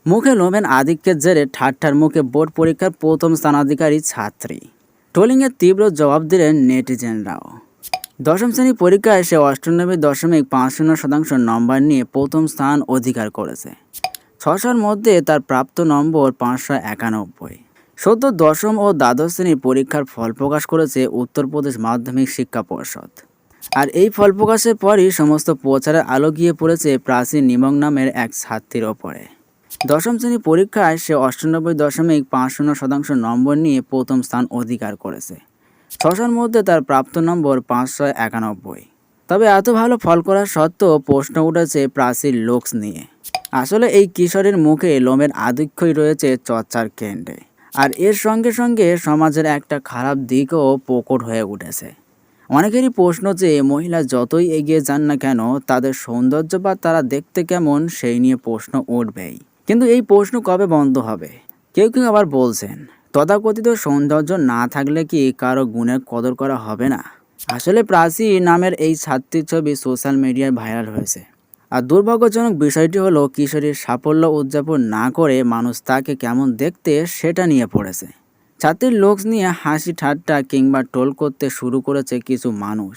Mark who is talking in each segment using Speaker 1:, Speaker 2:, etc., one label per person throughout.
Speaker 1: মুখে লোমের আধিক্যের জেরে ঠাট্টার মুখে বোর্ড পরীক্ষার প্রথম স্থানাধিকারী ছাত্রী। ট্রোলিংয়ের তীব্র জবাব দিলেন নেটিজেনরাও। দশম শ্রেণী পরীক্ষায় সে 98.50% নম্বর নিয়ে প্রথম স্থান অধিকার করেছে। 600-র মধ্যে তার প্রাপ্ত নম্বর 591। সদ্য দশম ও দ্বাদশ শ্রেণীর পরীক্ষার ফল প্রকাশ করেছে উত্তরপ্রদেশ মাধ্যমিক শিক্ষা পর্ষদ। আর এই ফল প্রকাশের পরই সমস্ত প্রচারের আলো গিয়ে পড়েছে প্রাচী নিমং নামের এক ছাত্রীর ওপরে। দশম শ্রেণী পরীক্ষায় সে 98.50% নম্বর নিয়ে প্রথম স্থান অধিকার করেছে। 600-র মধ্যে তার প্রাপ্ত নম্বর 591। তবে এত ভালো ফল করা সত্ত্বেও প্রশ্ন উঠেছে প্রাচীর লুকস নিয়ে। আসলে এই কিশোরীর মুখে লোমের আধিক্যই রয়েছে চর্চার কেন্দ্রে। আর এর সঙ্গে সঙ্গে সমাজের একটা খারাপ দিকও প্রকট হয়ে উঠেছে। অনেকেরই প্রশ্ন যে মহিলা যতই এগিয়ে যান না কেন তাদের সৌন্দর্য বা তারা দেখতে কেমন সেই নিয়ে প্রশ্ন উঠবেই। কিন্তু এই প্রশ্ন কবে বন্ধ হবে? কেউ কেউ আবার বলছেন তথাকথিত সৌন্দর্য না থাকলে কি কারো গুণের কদর করা হবে না? আসলে প্রাচী নামের এই ছাত্রীর ছবি সোশ্যাল মিডিয়ায় ভাইরাল হয়েছে। আর দুর্ভাগ্যজনক বিষয়টি হলো কিশোরীর সাফল্য উদযাপন না করে মানুষ তাকে কেমন দেখতে সেটা নিয়ে পড়েছে। ছাত্রীর লুকস নিয়ে হাসি ঠাট্টা কিংবা ট্রোল করতে শুরু করেছে কিছু মানুষ,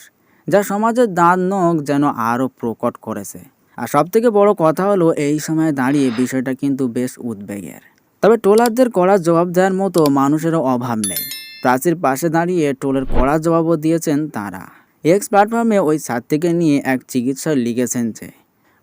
Speaker 1: যা সমাজের দাঁত নখ যেন আরও প্রকট করেছে। আর সবথেকে বড় কথা হলো এই সময়ে দাঁড়িয়ে বিষয়টা কিন্তু বেশ উদ্বেগের। তবে ট্রোলারদের কড়া জবাব দেওয়ার মতো মানুষেরও অভাব নেই। প্রাচীর পাশে দাঁড়িয়ে ট্রোলের কড়া জবাবও দিয়েছেন তারা। এক্স প্ল্যাটফর্মে ওই ছাত্রীকে নিয়ে এক চিকিৎসক লিখেছেন যে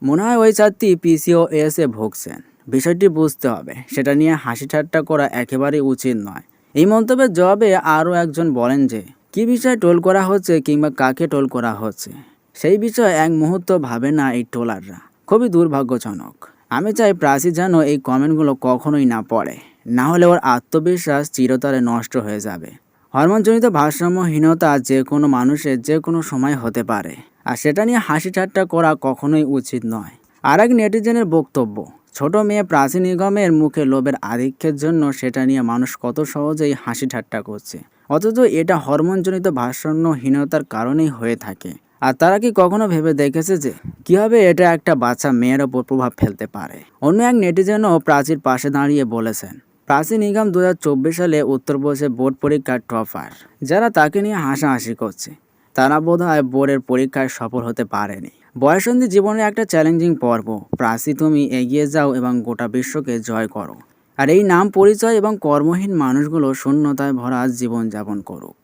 Speaker 1: মনে হয় ওই ছাত্রী PCOS-এ ভুগছেন। বিষয়টি বুঝতে হবে, সেটা নিয়ে হাসি ঠাট্টা করা একেবারেই উচিত নয়। এই মন্তব্যের জবাবে আরও একজন বলেন যে কী বিষয়ে টোল করা হচ্ছে কিংবা কাকে টোল করা হচ্ছে সেই বিষয়ে এক মুহূর্ত ভাবে না এই ট্রোলাররা। খুবই দুর্ভাগ্যজনক। আমি চাই প্রাচী যেন এই কমেন্টগুলো কখনোই না পড়ে, না হলে ওর আত্মবিশ্বাস চিরতরে নষ্ট হয়ে যাবে। হরমোনজনিত ভারসাম্যহীনতা যে কোনো মানুষের যে কোনো সময় হতে পারে, আর সেটা নিয়ে হাসি ঠাট্টা করা কখনোই উচিত নয়। আর এক নেটিজেনের বক্তব্য, ছোট মেয়ে প্রাচী নিগমের মুখে লোভের আধিক্যের জন্য সেটা নিয়ে মানুষ কত সহজেই হাসি ঠাট্টা করছে, অথচ এটা হরমোনজনিত ভারসাম্যহীনতার কারণেই হয়ে থাকে। আর তারা কি কখনো ভেবে দেখেছে যে কীভাবে এটা একটা বাচ্চা মেয়ের ওপর প্রভাব ফেলতে পারে? অন্য এক নেটিজেনও প্রাচীর পাশে দাঁড়িয়ে বলেছেন প্রাচী নিগম 2024 সালে উত্তরপ্রদেশে বোর্ড পরীক্ষার টপার, যারা তাকে নিয়ে হাসাহাসি করছে তারা বোধহয় বোর্ডের পরীক্ষায় সফল হতে পারেনি। বয়সন্ধি জীবনের একটা চ্যালেঞ্জিং পর্ব। প্রাচী, তুমি এগিয়ে যাও এবং গোটা বিশ্বকে জয় করো। আর এই নাম পরিচয় এবং কর্মহীন মানুষগুলো শূন্যতায় ভরা জীবনযাপন করুক।